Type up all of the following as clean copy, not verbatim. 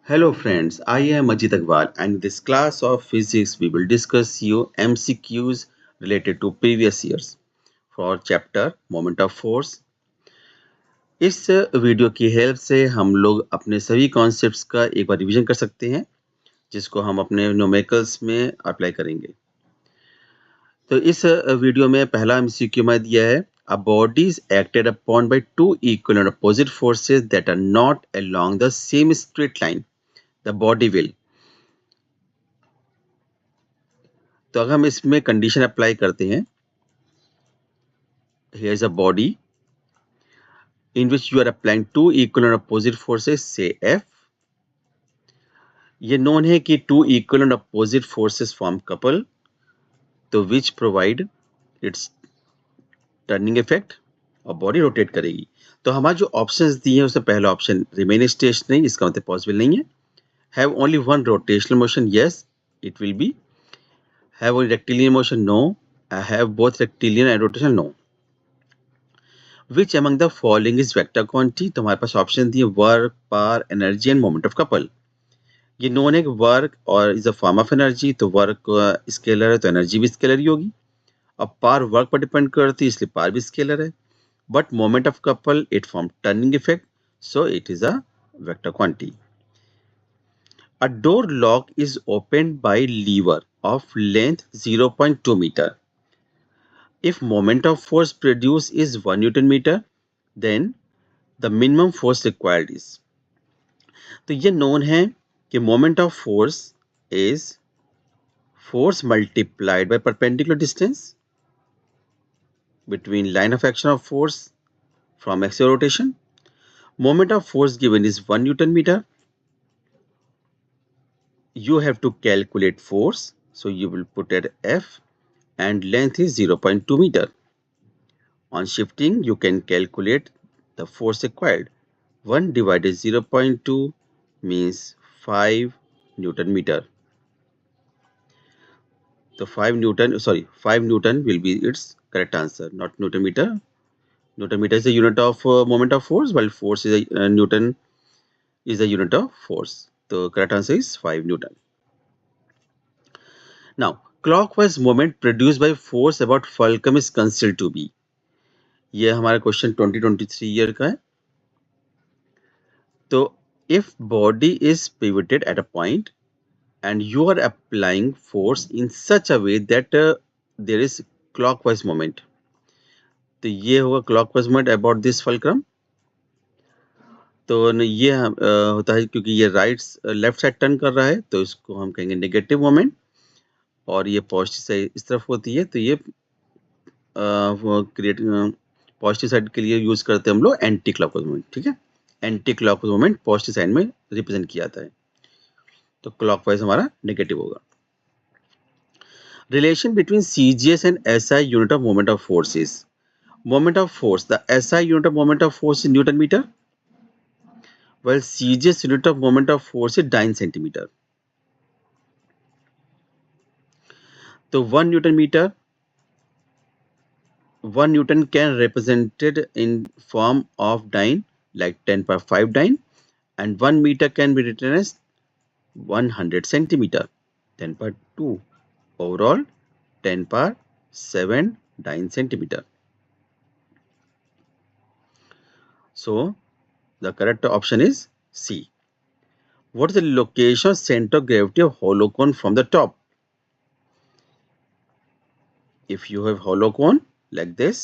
Hello friends, I am Ajit Agarwal and in this class of physics we will discuss you MCQs related to previous years for chapter moment of force। इस video की help से हम लोग अपने सभी concepts का एक बार revision कर सकते हैं जिसको हम अपने न्यूमेरिकल्स में अप्लाई करेंगे। तो इस वीडियो में पहला एमसीक्यू मैं दिया है A body is acted upon by two equal and opposite forces that are not along the same straight line. The body will। तो अगर हम इसमें कंडीशन अप्लाई करते हैं, here is a body in which you are applying two equal and opposite forces, say F। ये known है कि two equal and opposite forces form couple, तो which provide its turning effect और body rotate करेगी। तो हमारे जो options दिए हैं उसमें पहला ऑप्शन रिमेन स्टेशनरी, इसका मतलब पॉसिबल नहीं है। Have only one rotational motion, yes it will be. Have only rectilinear motion, no. Have both rectilinear and rotational, no. Which among the following is vector quantity? तो हमारे पास option दिए work, power, energy and moment of couple. ये known है कि work और is a form of energy, तो work scalar है तो एनर्जी भी स्केलर ही होगी। अब पावर वर्क पर डिपेंड करती है इसलिए पावर भी स्केलर है। But moment of couple it form turning effect, so it is a vector quantity. A door lock is opened by lever of length 0.2 meter. If moment of force produced is 1 Newton meter, then the minimum force required is। तो ये known है कि moment of force is force multiplied by perpendicular distance between line of action of force from axial rotation. Moment of force given is 1 Newton meter. You have to calculate force, so you will put at F and length is 0.2 meter. On shifting, you can calculate the force required. 1 divided 0.2 means 5 Newton meter. So 5 Newton will be its correct answer, not Newton meter. Newton meter is the unit of moment of force, while force is a Newton is the unit of force. The correct answer is 5 Newton. Now, clockwise moment produced by force about fulcrum is considered to be। ये हमारा question 2023 year का है। तो if body is pivoted at a point and you are applying force in such a way that there is clockwise moment, तो ये होगा clockwise moment about this fulcrum. तो ये होता है क्योंकि ये लेफ्ट साइड टर्न कर रहा है तो इसको हम कहेंगे नेगेटिव मोमेंट, और ये पॉजिटिव साइड इस तरफ होती है तो ये क्रिएट पॉजिटिव साइड के लिए यूज करते हैं हम लोग एंटी क्लॉकवाइज मोमेंट। ठीक है, anti clockwise moment positive side में रिप्रेजेंट किया जाता है, तो क्लॉकवाइज हमारा नेगेटिव होगा। Relation between CGS and SI unit of moment of force is. Moment of force, the SI unit of moment of force is Newton meter, while CGS unit of moment of force is dyne centimeter. So 1 Newton meter, 1 Newton can represented in form of dyne like 10 power 5 dyne, and 1 meter can be written as 100 centimeter, 10 power 2, overall 10 power 7 dyne centimeter. So the correct option is C. What is the location of center of gravity of hollow cone from the top? If you have hollow cone like this,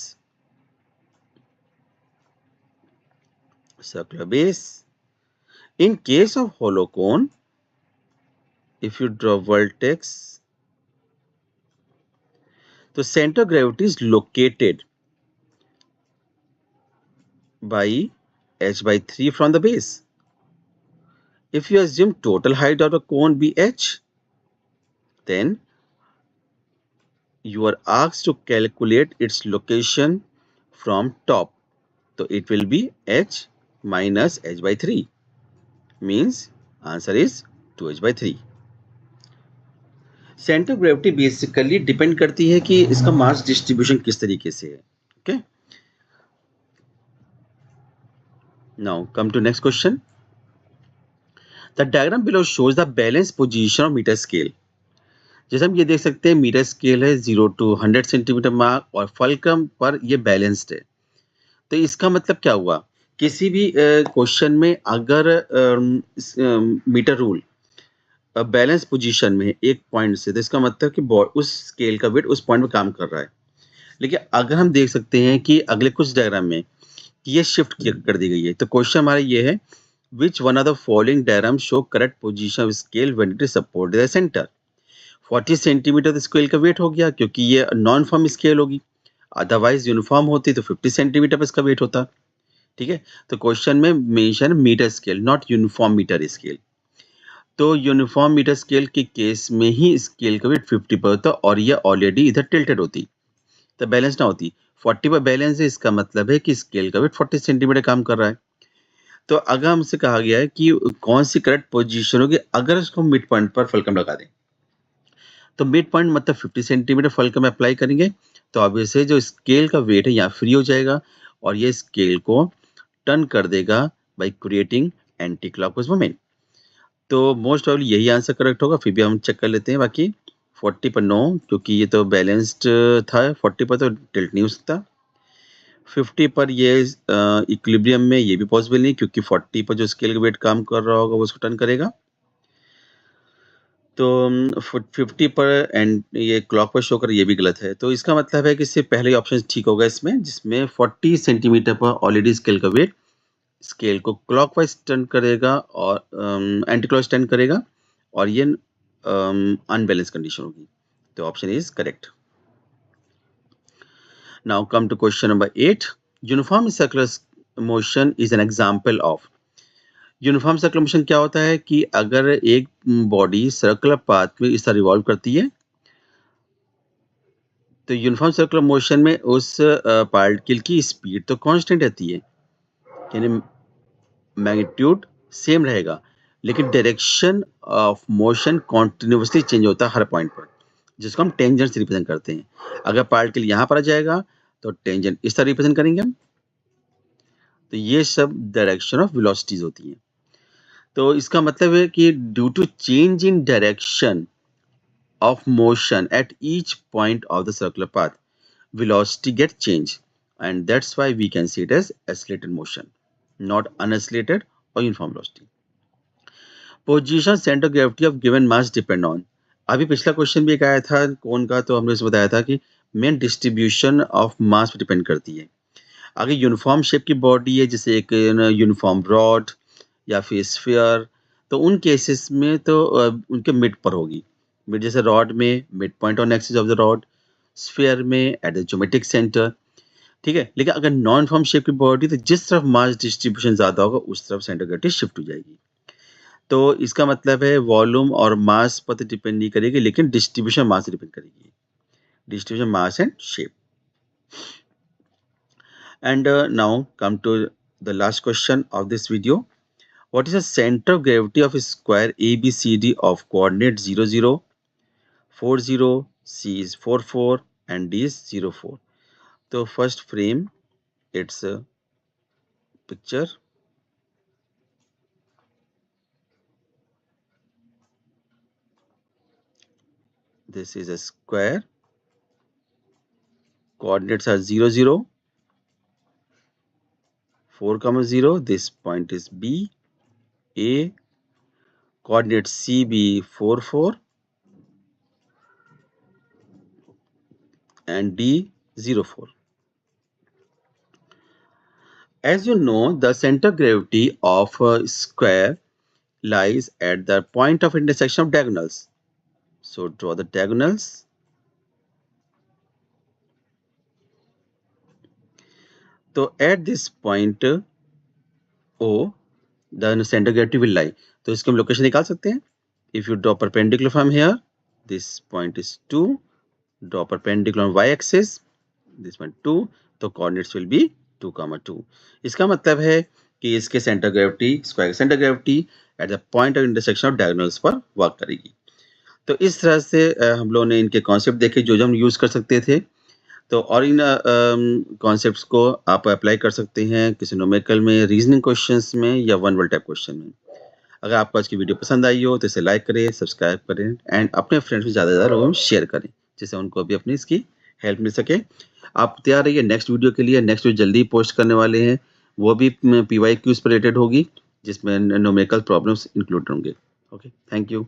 circular base, in case of hollow cone, if you draw vertex, the center of gravity is located by h by 3 from the base. If you assume total height of the cone be h, then you are asked to calculate its location from top. So it will be h minus h by 3, means answer is 2h by 3. Centre of gravity basically depend करती है कि इसका mass distribution किस तरीके से है। Okay, now come to next question. The diagram below shows the balance position of metre scale. जैसे हम ये देख सकते हैं मीटर स्केल है 0 टू 100 सेंटीमीटर मार्क और फल्क्रम पर ये बैलेंस्ड है। तो इसका मतलब क्या हुआ, किसी भी क्वेश्चन में अगर मीटर रूल बैलेंस पोजीशन में एक पॉइंट से, तो इसका मतलब कि उस स्केल का वेट उस पॉइंट पे काम कर रहा है। लेकिन अगर हम देख सकते हैं कि अगले कुछ डायग्राम में ये शिफ्ट कर दी गई है, तो क्वेश्चन हमारा ये है, which one of the following diagram show correct position of scale when it is supported the centre. 40 centimetre scale का वेट हो गया, क्योंकि ये नॉन फॉर्म स्केल होगी, अदरवाइज यूनिफॉर्म होती तो 50 सेंटीमीटर पर इसका वेट होता। ठीक है, तो क्वेश्चन में mention metre scale, not uniform metre scale. तो यूनिफॉर्म मीटर स्केल के केस में ही स्केल का वेट 50 पर होता और ये ऑलरेडी इधर टिल्टेड होती, तो बैलेंस ना होती। 40 पर बैलेंस है, इसका मतलब है कि स्केल का वेट 40 सेंटीमीटर काम कर रहा है। तो अगर हमसे कहा गया है कि कौन सी करेक्ट पोजीशन होगी अगर इसको मिड पॉइंट पर फलक्रम लगा दें, तो मिड पॉइंट मतलब 50 सेंटीमीटर फलक्रम अप्लाई करेंगे, तो ऑब्वियस है जो स्केल का वेट है यहाँ फ्री हो जाएगा और ये स्केल को टर्न कर देगा by creating anti clockwise moment. तो मोस्ट ऑब्ली यही आंसर करेक्ट होगा, फिर भी हम चेक कर लेते हैं। बाकी 40 पर नो, क्योंकि ये तो बैलेंस्ड था, 40 पर तो टिल्ट नहीं हो सकता। 50 पर ये इक्विलिब्रियम में ये भी पॉसिबल नहीं, क्योंकि 40 पर जो स्केल का वेट काम कर रहा होगा वो उसको टर्न करेगा। तो 50 पर एंड ये क्लॉक पर शो कर, ये भी गलत है। तो इसका मतलब है कि इससे पहले ऑप्शन ठीक होगा इसमें, जिसमें 40 सेंटीमीटर पर ऑलरेडी स्केल का वेट स्केल को क्लॉकवाइज टर्न करेगा और एंटी क्लॉकवाइज टर्न करेगा और ये अनबैलेंस कंडीशन होगी। तो option is correct. Now come to question number 8। Uniform circular motion is an example of. Uniform circular motion क्या होता है कि अगर एक बॉडी सर्कुलर पाथ में इस तरह रिवॉल्व करती है, तो यूनिफॉर्म सर्कुलर मोशन में उस पार्टिकल की स्पीड तो कांस्टेंट रहती है, यानी मैग्नीट्यूड सेम रहेगा, लेकिन direction of motion continuously change होता है हर पॉइंट पर, जिसको हम टेंजेंट से रिप्रेजेंट करते हैं। अगर पार्टिकल यहाँ पर आ जाएगा तो टेंजेंट इस तरह रिप्रेजेंट करेंगे हम। तो ये सब डायरेक्शन ऑफ वेलोसिटीज होती हैं। तो इसका मतलब है कि due to change in direction of motion at each point of the circular path, velocity gets changed, and that's why we can see it as accelerated motion, not unaccelerated or uniform velocity. Position center of gravity of given mass depend on. अभी पिछला question भी एक आया था कौन का, तो हमने इसे बताया था कि मेन डिस्ट्रीब्यूशन ऑफ मास पर डिपेंड करती है। अगर यूनिफॉर्म शेप की बॉडी है, जैसे एक यूनिफॉर्म रॉड या फिर स्फीयर, तो उन केसेस में तो उनके मिड पर होगी। मिड जैसे रॉड में mid point on axis of the rod, sphere में एट द ज्योमेट्रिक सेंटर। ठीक है, लेकिन अगर नॉन फॉर्म शेप की बॉडी, तो जिस तरफ मास डिस्ट्रीब्यूशन ज्यादा होगा उस तरफ सेंटर ग्रेविटी शिफ्ट हो जाएगी। तो इसका मतलब है वॉल्यूम और मास पर तो डिपेंड नहीं करेगी, लेकिन डिस्ट्रीब्यूशन मास डिपेंड करेगी, distribution mass and shape. And now come to the last question of this video. What is the center of gravity of a square ABCD of coordinate 0, 0, 4, 0, C is 4, 4 and D is 0, 4. So first frame, it's a picture. This is a square. Coordinates are 0, 0, 4, 0. This point is B, A. Coordinate CB 4, 4 and D 0, 4. As you know, the center of gravity of a square lies at the point of intersection of diagonals. So draw the diagonals. So at this point O, the center of gravity will lie. तो इसकी हम location निकाल सकते हैं. If you draw perpendicular from here, this point is 2. Draw perpendicular on y-axis. This one 2. तो coordinates will be 2, 2. इसका मतलब है कि इसके centre gravity, square centre gravity at the point of intersection of diagonals पर वर्क करेगी। तो इस तरह से हम लोगों ने इनके कॉन्सेप्ट देखे जो हम यूज कर सकते थे। तो और इन कॉन्सेप्ट्स को आप अप्लाई कर सकते हैं किसी न्यूमेरिकल में, रीजनिंग क्वेश्चंस में या वन वर्ड टाइप क्वेश्चन में। अगर आपको आज की वीडियो पसंद आई हो तो इसे लाइक करें, सब्सक्राइब करें एंड अपने फ्रेंड्स में ज़्यादा से ज़्यादा लोगों में शेयर करें, जिससे उनको भी अपनी इसकी हेल्प मिल सके। आप तैयार रहिए नेक्स्ट वीडियो के लिए। नेक्स्ट वीडियो जल्दी पोस्ट करने वाले हैं, वो भी PYQs पर रिलेटेड होगी, जिसमें न्यूमेरिकल प्रॉब्लम्स इंक्लूड होंगे। Okay, thank you.